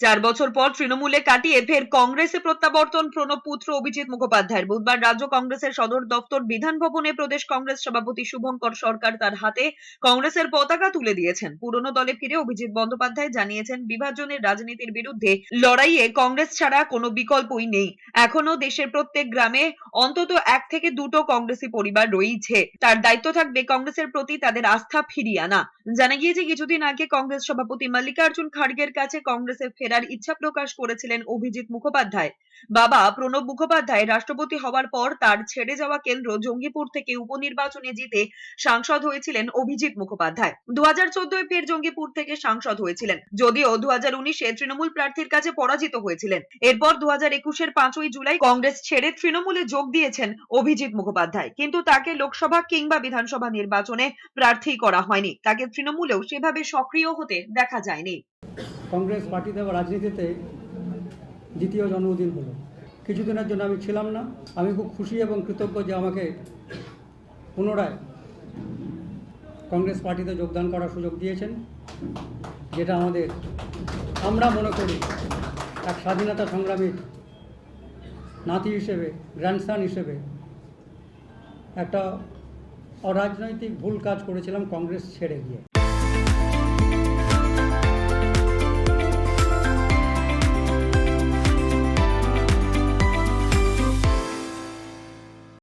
4 বছর পর তৃণমূলে কাটিয়ে ফের কংগ্রেসে প্রত্যাবর্তন প্রণব পুত্র অভিজিৎ মুখোপাধ্যায়ের। বুধবার রাজ্য কংগ্রেসের সদর দফতর বিধান ভবনে প্রদেশ কংগ্রেস সভাপতি শুভঙ্কর সরকার তার হাতে কংগ্রেসের পতাকা তুলে দিয়েছেন। পুরনো দলে ফিরে অভিজিৎ বন্দ্যোপাধ্যায় জানিয়েছেন, বিভাজনের রাজনীতির বিরুদ্ধে লড়াইয়ে কংগ্রেস ছাড়া কোনো বিকল্পই নেই। এখনো দেশের প্রত্যেক গ্রামে অন্তত 1 থেকে 2টো কংগ্রেসী পরিবার রয়েছে। তার দায়িত্ব থাকবে কংগ্রেসের প্রতি তাদের আস্থা ফিরিয়ে আনা। জানা গিয়েছে, কিছুদিন আগে কংগ্রেস সভাপতি মল্লিকার্জুন খাড়গের কাছে কংগ্রেসে ফেরার ইচ্ছা প্রকাশ করেছিলেন অভিজিৎ মুখোপাধ্যায়। বাবা প্রণব মুখোপাধ্যায় রাষ্ট্রপতি হওয়ার পর তার ছেড়ে যাওয়া কেন্দ্র জঙ্গিপুর থেকে উপনির্বাচনে জিতে সাংসদ হয়েছিলেন অভিজিৎ মুখোপাধ্যায়। 2014 ফের জঙ্গিপুর থেকে সাংসদ হয়েছিলেন, যদিও 2019 তৃণমূল প্রার্থীর কাছে পরাজিত হয়েছিলেন। এরপর 2021 5ই জুলাই কংগ্রেস ছেড়ে তৃণমূলে যোগ দিয়েছেন অভিজিৎ মুখোপাধ্যায়, কিন্তু তাকে লোকসভা কিংবা বিধানসভা নির্বাচনে প্রার্থী করা হয়নি। তাকে তৃণমূলেও সেভাবে সক্রিয় হতে দেখা যায়নি। কংগ্রেস পার্টিতে বা রাজনীতিতে দ্বিতীয় জন্মদিন হলো। কিছুদিনের জন্য আমি ছিলাম না। আমি খুব খুশি এবং কৃতজ্ঞ যে আমাকে পুনরায় কংগ্রেস পার্টিতে যোগদান করার সুযোগ দিয়েছেন, যেটা আমরা মনে করি এক স্বাধীনতা সংগ্রামীর নাতি হিসেবে, গ্র্যান্ডসন হিসেবে একটা অরাজনৈতিক ভুল কাজ করেছিলাম কংগ্রেস ছেড়ে গিয়ে।